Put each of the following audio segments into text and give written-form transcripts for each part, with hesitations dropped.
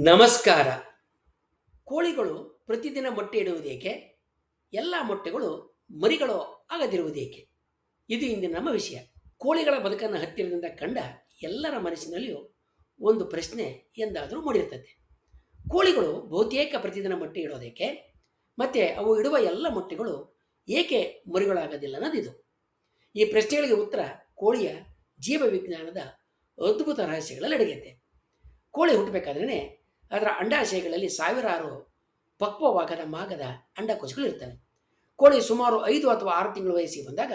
ನಮಸ್ಕಾರ. ಕೋಳಿಗಳು ಪ್ರತಿದಿನ ಮೊಟ್ಟೆ ಇಡುವುದೇಕೆ? ಎಲ್ಲ ಮೊಟ್ಟೆಗಳು ಮರಿಗಳು ಆಗದಿರುವುದೇಕೆ? ಇದು ಇಂದಿನ ನಮ್ಮ ವಿಷಯ. ಕೋಳಿಗಳ ಬದುಕನ್ನು ಹತ್ತಿರದಿಂದ ಕಂಡ ಎಲ್ಲರ ಮನಸ್ಸಿನಲ್ಲಿಯೂ ಒಂದು ಪ್ರಶ್ನೆ ಎಂದಾದರೂ ಮೂಡಿರ್ತದೆ. ಕೋಳಿಗಳು ಬಹುತೇಕ ಪ್ರತಿದಿನ ಮೊಟ್ಟೆ ಇಡೋದೇಕೆ? ಮತ್ತು ಅವು ಇಡುವ ಎಲ್ಲ ಮೊಟ್ಟೆಗಳು ಏಕೆ ಮರಿಗಳಾಗೋದಿಲ್ಲ ಅನ್ನೋದಿದು. ಈ ಪ್ರಶ್ನೆಗಳಿಗೆ ಉತ್ತರ ಕೋಳಿಯ ಜೀವವಿಜ್ಞಾನದ ಅದ್ಭುತ ರಹಸ್ಯಗಳಲ್ಲಿ ಅಡಗೈತೆ. ಕೋಳಿ ಹುಟ್ಟಬೇಕಾದ್ರೆ ಅದರ ಅಂಡಾಶಯಗಳಲ್ಲಿ ಸಾವಿರಾರು ಪಕ್ವವಾಗದ ಮಾಗದ ಅಂಡಕೋಶಗಳು ಇರ್ತವೆ. ಕೋಳಿ ಸುಮಾರು 5 ಅಥವಾ 6 ತಿಂಗಳು ವಯಸ್ಸಿಗೆ ಬಂದಾಗ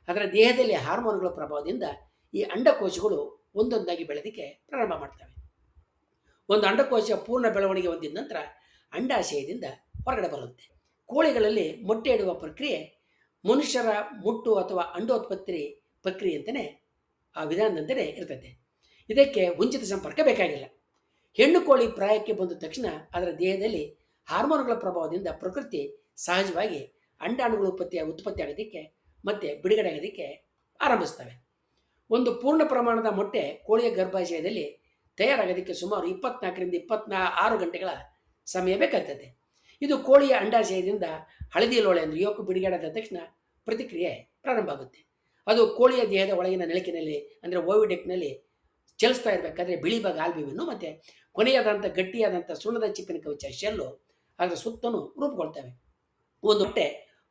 ಅದರ ದೇಹದಲ್ಲಿ ಹಾರ್ಮೋನ್ಗಳ ಪ್ರಭಾವದಿಂದ ಈ ಅಂಡಕೋಶಗಳು ಒಂದೊಂದಾಗಿ ಬೆಳೆದಕ್ಕೆ ಪ್ರಾರಂಭ ಮಾಡ್ತವೆ. ಒಂದು ಅಂಡಕೋಶ ಪೂರ್ಣ ಬೆಳವಣಿಗೆ ಹೊಂದಿದ ನಂತರ ಅಂಡಾಶಯದಿಂದ ಹೊರಗಡೆ ಬರುತ್ತೆ. ಕೋಳಿಗಳಲ್ಲಿ ಮೊಟ್ಟೆ ಇಡುವ ಪ್ರಕ್ರಿಯೆ ಮನುಷ್ಯರ ಮುಟ್ಟು ಅಥವಾ ಅಂಡೋತ್ಪತ್ತಿ ಪ್ರಕ್ರಿಯೆ ಅಂತಲೇ ಆ ವಿಧಾನದಂತೆಯೇ ಇರ್ತದೆ. ಇದಕ್ಕೆ ಉಂಚಿತ ಸಂಪರ್ಕ ಬೇಕಾಗಿಲ್ಲ. ಹೆಣ್ಣು ಕೋಳಿ ಪ್ರಾಯಕ್ಕೆ ಬಂದ ತಕ್ಷಣ ಅದರ ದೇಹದಲ್ಲಿ ಹಾರ್ಮೋನ್ಗಳ ಪ್ರಭಾವದಿಂದ ಪ್ರಕೃತಿ ಸಹಜವಾಗಿ ಅಂಡಾಣುಗಳು ಉತ್ಪತ್ತಿ ಆಗೋದಕ್ಕೆ ಮತ್ತು ಬಿಡುಗಡೆ ಆಗೋದಕ್ಕೆ ಆರಂಭಿಸ್ತವೆ. ಒಂದು ಪೂರ್ಣ ಪ್ರಮಾಣದ ಮೊಟ್ಟೆ ಕೋಳಿಯ ಗರ್ಭಾಶಯದಲ್ಲಿ ತಯಾರಾಗೋದಕ್ಕೆ ಸುಮಾರು 24ರಿಂದ 26 ಗಂಟೆಗಳ ಸಮಯ ಬೇಕಾಗ್ತದೆ. ಇದು ಕೋಳಿಯ ಅಂಡಾಶಯದಿಂದ ಹಳದಿ ಲೋಳೆ ಅಂದರೆ ಯೋಕು ಬಿಡುಗಡೆ ಆದ ತಕ್ಷಣ ಪ್ರತಿಕ್ರಿಯೆ ಪ್ರಾರಂಭ ಆಗುತ್ತೆ. ಅದು ಕೋಳಿಯ ದೇಹದ ಒಳಗಿನ ನೆಲಕಿನಲ್ಲಿ ಅಂದರೆ ಓವಿಡೆಕ್ನಲ್ಲಿ ಚಲಿಸ್ತಾ ಇರಬೇಕಾದ್ರೆ ಬಿಳಿ ಭಾಗ ಆಲ್ಬ್ಯೂಮಿನ್ ಮತ್ತು ಕೊನೆಯಾದಂಥ ಗಟ್ಟಿಯಾದಂಥ ಸುಣ್ಣದ ಚಿಪ್ಪಿನ ಕವಚ ಶೆಲ್ಲು ಅದರ ಸುತ್ತಲೂ ರೂಪುಗೊಳ್ತವೆ. ಒಂದು ಮೊಟ್ಟೆ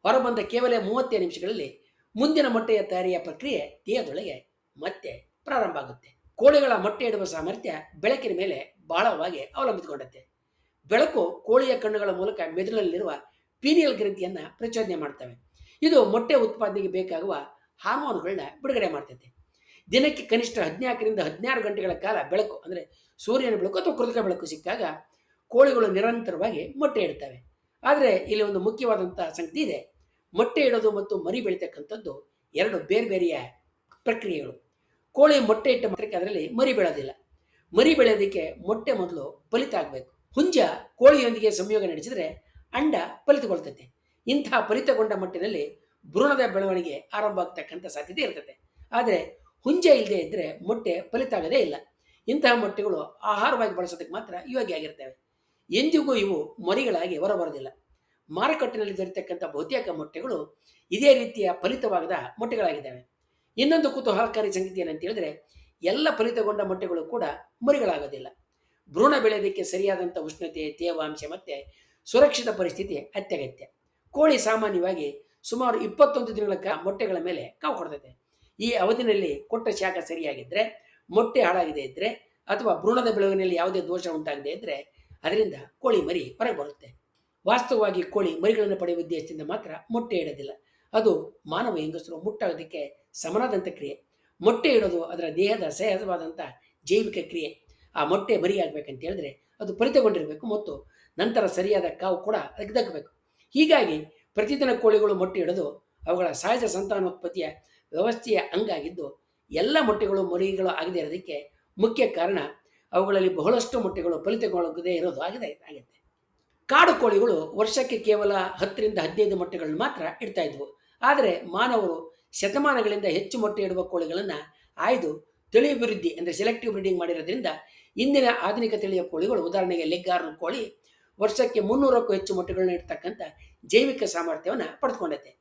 ಹೊರಬಂದ ಕೇವಲ 30 ನಿಮಿಷಗಳಲ್ಲಿ ಮುಂದಿನ ಮೊಟ್ಟೆಯ ತಯಾರಿಯ ಪ್ರಕ್ರಿಯೆ ದೇಹದೊಳಗೆ ಮತ್ತೆ ಪ್ರಾರಂಭ ಆಗುತ್ತೆ. ಕೋಳಿಗಳ ಮೊಟ್ಟೆ ಇಡುವ ಸಾಮರ್ಥ್ಯ ಬೆಳಕಿನ ಮೇಲೆ ಬಹಳವಾಗಿ ಅವಲಂಬಿತಗೊಂಡತ್ತೆ. ಬೆಳಕು ಕೋಳಿಯ ಕಣ್ಣುಗಳ ಮೂಲಕ ಮೆದುಳಲ್ಲಿರುವ ಪೀನಿಯಲ್ ಗ್ರಂಥಿಯನ್ನು ಪ್ರಚೋದನೆ ಮಾಡ್ತವೆ. ಇದು ಮೊಟ್ಟೆ ಉತ್ಪಾದನೆಗೆ ಬೇಕಾಗುವ ಹಾರ್ಮೋನ್ಗಳನ್ನ ಬಿಡುಗಡೆ ಮಾಡ್ತೈತೆ. ದಿನಕ್ಕೆ ಕನಿಷ್ಠ 14ರಿಂದ 16 ಗಂಟೆಗಳ ಕಾಲ ಬೆಳಕು ಅಂದರೆ ಸೂರ್ಯನ ಬೆಳಕು ಅಥವಾ ಕೃತಕ ಬೆಳಕು ಸಿಕ್ಕಾಗ ಕೋಳಿಗಳು ನಿರಂತರವಾಗಿ ಮೊಟ್ಟೆ ಇಡ್ತವೆ. ಆದರೆ ಇಲ್ಲಿ ಒಂದು ಮುಖ್ಯವಾದಂಥ ಸಂಗತಿ ಇದೆ. ಮೊಟ್ಟೆ ಇಡೋದು ಮತ್ತು ಮರಿ ಬೆಳೀತಕ್ಕಂಥದ್ದು ಎರಡು ಬೇರೆ ಬೇರೆಯ ಪ್ರಕ್ರಿಯೆಗಳು. ಕೋಳಿ ಮೊಟ್ಟೆ ಇಟ್ಟ ಮಾತ್ರಕ್ಕೆ ಅದರಲ್ಲಿ ಮರಿ ಬೆಳೆಯೋದಿಲ್ಲ. ಮರಿ ಬೆಳೆಯೋದಕ್ಕೆ ಮೊಟ್ಟೆ ಮೊದಲು ಫಲಿತ ಆಗಬೇಕು. ಹುಂಜ ಕೋಳಿಯೊಂದಿಗೆ ಸಂಯೋಗ ನಡೆಸಿದರೆ ಅಂಡ ಫಲಿತಗೊಳ್ತದೆ. ಇಂತಹ ಫಲಿತಗೊಂಡ ಮೊಟ್ಟೆನಲ್ಲಿ ಭ್ರೂಣದ ಬೆಳವಣಿಗೆ ಆರಂಭ ಆಗ್ತಕ್ಕಂಥ ಸಾಧ್ಯತೆ ಇರ್ತದೆ. ಆದರೆ ಹುಂಜ ಇಲ್ಲದೆ ಇದ್ದರೆ ಮೊಟ್ಟೆ ಫಲಿತ ಆಗೋದೇ ಇಲ್ಲ. ಇಂತಹ ಮೊಟ್ಟೆಗಳು ಆಹಾರವಾಗಿ ಬಳಸೋದಕ್ಕೆ ಮಾತ್ರ ಯೋಗ್ಯ ಆಗಿರ್ತವೆ. ಎಂದಿಗೂ ಇವು ಮರಿಗಳಾಗಿ ಹೊರಬರೋದಿಲ್ಲ. ಮಾರುಕಟ್ಟೆಯಲ್ಲಿ ದೊರೆತಕ್ಕಂಥ ಬಹುತೇಕ ಮೊಟ್ಟೆಗಳು ಇದೇ ರೀತಿಯ ಫಲಿತವಾಗದ ಮೊಟ್ಟೆಗಳಾಗಿದ್ದಾವೆ. ಇನ್ನೊಂದು ಕುತೂಹಲಕಾರಿ ಸಂಗತಿ ಏನಂತ ಹೇಳಿದ್ರೆ, ಎಲ್ಲ ಫಲಿತಗೊಂಡ ಮೊಟ್ಟೆಗಳು ಕೂಡ ಮರಿಗಳಾಗೋದಿಲ್ಲ. ಭ್ರೂಣ ಬೆಳೆಯೋದಕ್ಕೆ ಸರಿಯಾದಂಥ ಉಷ್ಣತೆ, ತೇವಾಂಶ ಮತ್ತು ಸುರಕ್ಷಿತ ಪರಿಸ್ಥಿತಿ ಅತ್ಯಗತ್ಯ. ಕೋಳಿ ಸಾಮಾನ್ಯವಾಗಿ ಸುಮಾರು 21 ದಿನಗಳ ಮೊಟ್ಟೆಗಳ ಮೇಲೆ ಕಾವು ಕೊಡ್ತದೆ. ಈ ಅವಧಿನಲ್ಲಿ ಕೊಟ್ಟ ಶಾಖ ಸರಿಯಾಗಿದ್ದರೆ, ಮೊಟ್ಟೆ ಹಾಳಾಗದೇ ಇದ್ದರೆ ಅಥವಾ ಭ್ರೂಣದ ಬೆಳವಣಿಗೆಯಲ್ಲಿ ಯಾವುದೇ ದೋಷ ಉಂಟಾಗದೇ ಇದ್ದರೆ ಅದರಿಂದ ಕೋಳಿ ಮರಿ ಹೊರಗೆ ಬರುತ್ತೆ. ವಾಸ್ತವವಾಗಿ ಕೋಳಿ ಮರಿಗಳನ್ನು ಪಡೆಯುವ ಉದ್ದೇಶದಿಂದ ಮಾತ್ರ ಮೊಟ್ಟೆ ಇಡೋದಿಲ್ಲ. ಅದು ಮಾನವ ಹೆಂಗಸರು ಮುಟ್ಟಾಗೋದಕ್ಕೆ ಸಮನಾದಂಥ ಕ್ರಿಯೆ. ಮೊಟ್ಟೆ ಇಡೋದು ಅದರ ದೇಹದ ಸಹಜವಾದಂಥ ಜೈವಿಕ ಕ್ರಿಯೆ. ಆ ಮೊಟ್ಟೆ ಮರಿ ಆಗಬೇಕಂತ ಹೇಳಿದ್ರೆ ಅದು ಫಲಿತಗೊಂಡಿರಬೇಕು ಮತ್ತು ನಂತರ ಸರಿಯಾದ ಕಾವು ಕೂಡ ಅದಕ್ಕೆ ದಕ್ಕಬೇಕು. ಹೀಗಾಗಿ ಪ್ರತಿದಿನ ಕೋಳಿಗಳು ಮೊಟ್ಟೆ ಇಡೋದು ಅವುಗಳ ಸಹಜ ಸಂತಾನೋತ್ಪತ್ತಿಯ ವ್ಯವಸ್ಥೆಯ ಅಂಗಾಗಿದ್ದು, ಎಲ್ಲ ಮೊಟ್ಟೆಗಳು ಮರಿಗಳು ಆಗದೇ ಇರೋದಕ್ಕೆ ಮುಖ್ಯ ಕಾರಣ ಅವುಗಳಲ್ಲಿ ಬಹಳಷ್ಟು ಮೊಟ್ಟೆಗಳು ಫಲಿತಗೊಳ್ಳದೇ ಇರೋದು ಆಗುತ್ತೆ. ಕಾಡು ಕೋಳಿಗಳು ವರ್ಷಕ್ಕೆ ಕೇವಲ 10ರಿಂದ 15 ಮೊಟ್ಟೆಗಳನ್ನು ಮಾತ್ರ ಇಡ್ತಾ ಇದ್ವು. ಆದರೆ ಮಾನವರು ಶತಮಾನಗಳಿಂದ ಹೆಚ್ಚು ಮೊಟ್ಟೆ ಇಡುವ ಕೋಳಿಗಳನ್ನು ಆಯ್ದು ತಳಿ ಅಭಿವೃದ್ಧಿ ಅಂದರೆ ಸೆಲೆಕ್ಟಿವ್ ಬ್ರೀಡಿಂಗ್ ಮಾಡಿರೋದ್ರಿಂದ ಇಂದಿನ ಆಧುನಿಕ ತಳಿಯ ಕೋಳಿಗಳು, ಉದಾಹರಣೆಗೆ ಲೆಗ್ಗಾರ್ನ್ ಕೋಳಿ, ವರ್ಷಕ್ಕೆ 300ಕ್ಕೂ ಹೆಚ್ಚು ಮೊಟ್ಟೆಗಳನ್ನ ಇಡ್ತಕ್ಕಂಥ ಜೈವಿಕ ಸಾಮರ್ಥ್ಯವನ್ನು ಪಡೆದುಕೊಂಡೈತೆ.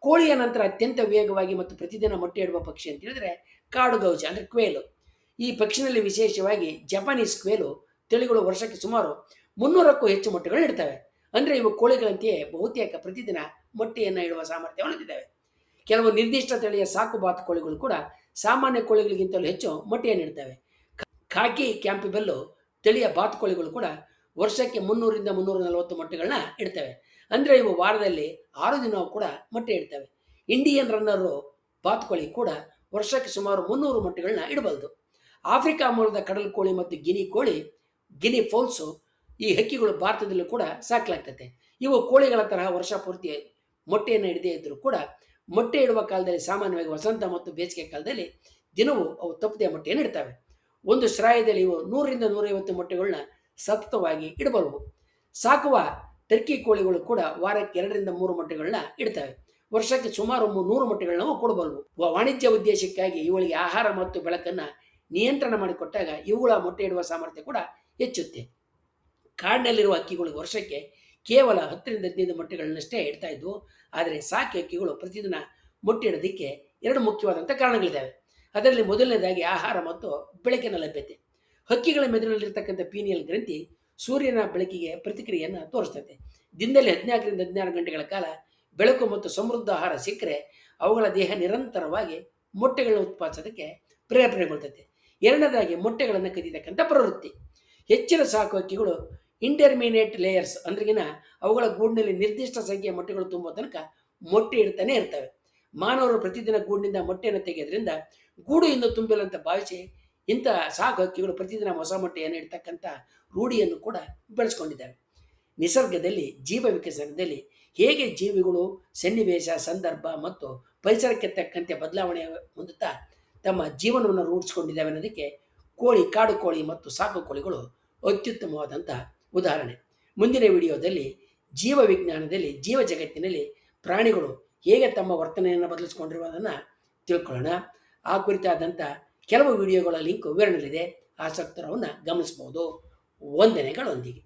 ಕೋಳಿಯ ನಂತರ ಅತ್ಯಂತ ವೇಗವಾಗಿ ಮತ್ತು ಪ್ರತಿದಿನ ಮೊಟ್ಟೆ ಇಡುವ ಪಕ್ಷಿ ಅಂತ ಹೇಳಿದ್ರೆ ಕಾಡುಗೌಜ ಅಂದರೆ ಕ್ವೇಲು. ಈ ಪಕ್ಷಿನಲ್ಲಿ ವಿಶೇಷವಾಗಿ ಜಪಾನೀಸ್ ಕ್ವೇಲು ತಳಿಗಳು ವರ್ಷಕ್ಕೆ ಸುಮಾರು 300ಕ್ಕೂ ಹೆಚ್ಚು ಮೊಟ್ಟೆಗಳು ಇಡ್ತವೆ. ಅಂದರೆ ಇವು ಕೋಳಿಗಳಂತೆಯೇ ಬಹುತೇಕ ಪ್ರತಿದಿನ ಮೊಟ್ಟೆಯನ್ನು ಇಡುವ ಸಾಮರ್ಥ್ಯವನ್ನು ಹೊಂದಿದ್ದಾವೆ. ಕೆಲವು ನಿರ್ದಿಷ್ಟ ತಳಿಯ ಸಾಕು ಬಾತು ಕೋಳಿಗಳು ಕೂಡ ಸಾಮಾನ್ಯ ಕೋಳಿಗಳಿಗಿಂತಲೂ ಹೆಚ್ಚು ಮೊಟ್ಟೆಯನ್ನು ಇಡ್ತವೆ. ಖಾಕಿ ಕ್ಯಾಂಪಿಬೆಲ್ಲು ತಳಿಯ ಬಾತುಕೋಳಿಗಳು ಕೂಡ ವರ್ಷಕ್ಕೆ 300ರಿಂದ 340 ಮೊಟ್ಟೆಗಳನ್ನ ಇಡ್ತವೆ. ಅಂದರೆ ಇವು ವಾರದಲ್ಲಿ 6 ದಿನ ಕೂಡ ಮೊಟ್ಟೆ ಇಡ್ತವೆ. ಇಂಡಿಯನ್ ರನ್ನರು ಬಾತುಕೋಳಿ ಕೂಡ ವರ್ಷಕ್ಕೆ ಸುಮಾರು 300 ಮೊಟ್ಟೆಗಳನ್ನ ಇಡಬಲ್ಲದು. ಆಫ್ರಿಕಾ ಮೂಲದ ಕಡಲು ಕೋಳಿ ಮತ್ತು ಗಿನಿ ಫೌಲ್ಸು ಈ ಹಕ್ಕಿಗಳು ಭಾರತದಲ್ಲೂ ಕೂಡ ಸಾಕಲಾಗ್ತದೆ. ಇವು ಕೋಳಿಗಳ ತರಹ ವರ್ಷ ಪೂರ್ತಿ ಮೊಟ್ಟೆಯನ್ನು ಇಡದೇ ಇದ್ದರೂ ಕೂಡ ಮೊಟ್ಟೆ ಇಡುವ ಕಾಲದಲ್ಲಿ ಸಾಮಾನ್ಯವಾಗಿ ವಸಂತ ಮತ್ತು ಬೇಸಿಗೆ ಕಾಲದಲ್ಲಿ ದಿನವೂ ಅವು ತಪ್ಪದೆ ಮೊಟ್ಟೆಯನ್ನು ಇಡ್ತವೆ. ಒಂದು ಶ್ರಾಯದಲ್ಲಿ ಇವು 100ರಿಂದ 150 ಮೊಟ್ಟೆಗಳನ್ನ ಸತತವಾಗಿ ಇಡಬಲ್ಲವು. ಸಾಕುವ ಟರ್ಕಿ ಕೋಳಿಗಳು ಕೂಡ ವಾರಕ್ಕೆ 2ರಿಂದ 3 ಮೊಟ್ಟೆಗಳನ್ನ ಇಡ್ತವೆ. ವರ್ಷಕ್ಕೆ ಸುಮಾರು 100 ಮೊಟ್ಟೆಗಳನ್ನ ಕೊಡಬಲ್ಲವು. ವಾಣಿಜ್ಯ ಉದ್ದೇಶಕ್ಕಾಗಿ ಇವುಗಳಿಗೆ ಆಹಾರ ಮತ್ತು ಬೆಳಕನ್ನು ನಿಯಂತ್ರಣ ಮಾಡಿಕೊಟ್ಟಾಗ ಇವುಗಳ ಮೊಟ್ಟೆ ಇಡುವ ಸಾಮರ್ಥ್ಯ ಕೂಡ ಹೆಚ್ಚುತ್ತೆ. ಕಾಡಿನಲ್ಲಿರುವ ಹಕ್ಕಿಗಳು ವರ್ಷಕ್ಕೆ ಕೇವಲ 10 ರಿಂದ 15 ಮೊಟ್ಟೆಗಳನ್ನಷ್ಟೇ ಇಡ್ತಾ ಇದ್ವು. ಆದರೆ ಸಾಕಿ ಹಕ್ಕಿಗಳು ಪ್ರತಿದಿನ ಮೊಟ್ಟೆ ಇಡೋದಕ್ಕೆ 2 ಮುಖ್ಯವಾದಂಥ ಕಾರಣಗಳಿದ್ದಾವೆ. ಅದರಲ್ಲಿ ಮೊದಲನೇದಾಗಿ ಆಹಾರ ಮತ್ತು ಬೆಳಕಿನ ಲಭ್ಯತೆ. ಹಕ್ಕಿಗಳ ಮೆದುಳಿನಲ್ಲಿರ್ತಕ್ಕಂಥ ಪೀನಿಯಲ್ ಗ್ರಂಥಿ ಸೂರ್ಯನ ಬೆಳಕಿಗೆ ಪ್ರತಿಕ್ರಿಯೆಯನ್ನು ತೋರಿಸ್ತದೆ. ದಿನದಲ್ಲಿ 14 ರಿಂದ 16 ಗಂಟೆಗಳ ಕಾಲ ಬೆಳಕು ಮತ್ತು ಸಮೃದ್ಧ ಆಹಾರ ಸಿಕ್ಕರೆ ಅವುಗಳ ದೇಹ ನಿರಂತರವಾಗಿ ಮೊಟ್ಟೆಗಳನ್ನ ಉತ್ಪಾದಿಸೋದಕ್ಕೆ ಪ್ರೇರೇಪಣೆಗೊಳ್ತದೆ. ಎರಡನೇದಾಗಿ ಮೊಟ್ಟೆಗಳನ್ನು ಕದಿತಕ್ಕಂಥ ಪ್ರವೃತ್ತಿ. ಹೆಚ್ಚಿನ ಸಾಕು ಹಕ್ಕಿಗಳು ಇಂಟರ್ಮಿನೇಟ್ ಲೇಯರ್ಸ್ ಅಂದ್ರಿಗಿನ ಅವುಗಳ ಗೂಡಿನಲ್ಲಿ ನಿರ್ದಿಷ್ಟ ಸಂಖ್ಯೆಯ ಮೊಟ್ಟೆಗಳು ತುಂಬೋ ತನಕ ಮೊಟ್ಟೆ ಇಡ್ತಾನೆ ಇರ್ತವೆ. ಮಾನವರು ಪ್ರತಿದಿನ ಗೂಡಿನಿಂದ ಮೊಟ್ಟೆಯನ್ನು ತೆಗೆಯೋದ್ರಿಂದ ಗೂಡು ಇನ್ನೂ ತುಂಬಿಲ್ಲ ಅಂತ ಭಾವಿಸಿ ಇಂಥ ಸಾಕು ಹಕ್ಕಿಗಳು ಪ್ರತಿದಿನ ಹೊಸ ಮೊಟ್ಟೆಯನ್ನು ಇಡ್ತಕ್ಕಂಥ ರೂಢಿಯನ್ನು ಕೂಡ ಬೆಳೆಸ್ಕೊಂಡಿದ್ದಾವೆ. ನಿಸರ್ಗದಲ್ಲಿ ಜೀವ ವಿಕಸನದಲ್ಲಿ ಹೇಗೆ ಜೀವಿಗಳು ಸನ್ನಿವೇಶ, ಸಂದರ್ಭ ಮತ್ತು ಪರಿಸರಕ್ಕೆ ತಕ್ಕಂತೆ ಬದಲಾವಣೆ ಹೊಂದುತ್ತಾ ತಮ್ಮ ಜೀವನವನ್ನು ರೂಢಿಸಿಕೊಂಡಿದ್ದಾವೆ ಅನ್ನೋದಕ್ಕೆ ಕಾಡು ಕೋಳಿ ಮತ್ತು ಸಾಕು ಕೋಳಿಗಳು ಅತ್ಯುತ್ತಮವಾದಂಥ ಉದಾಹರಣೆ. ಮುಂದಿನ ವಿಡಿಯೋದಲ್ಲಿ ಜೀವ ವಿಜ್ಞಾನದಲ್ಲಿ ಜೀವ ಜಗತ್ತಿನಲ್ಲಿ ಪ್ರಾಣಿಗಳು ಹೇಗೆ ತಮ್ಮ ವರ್ತನೆಯನ್ನು ಬದಲಿಸಿಕೊಂಡಿರುವುದನ್ನು ತಿಳ್ಕೊಳ್ಳೋಣ. ಆ ಕುರಿತಾದಂಥ ಕೆಲವು ವಿಡಿಯೋಗಳ ಲಿಂಕ್ ವಿವರಣೆಯಲ್ಲಿದೆ, ಆಸಕ್ತರವನ್ನು ಗಮನಿಸಬಹುದು. ವಂದನೆಗಳೊಂದಿಗೆ.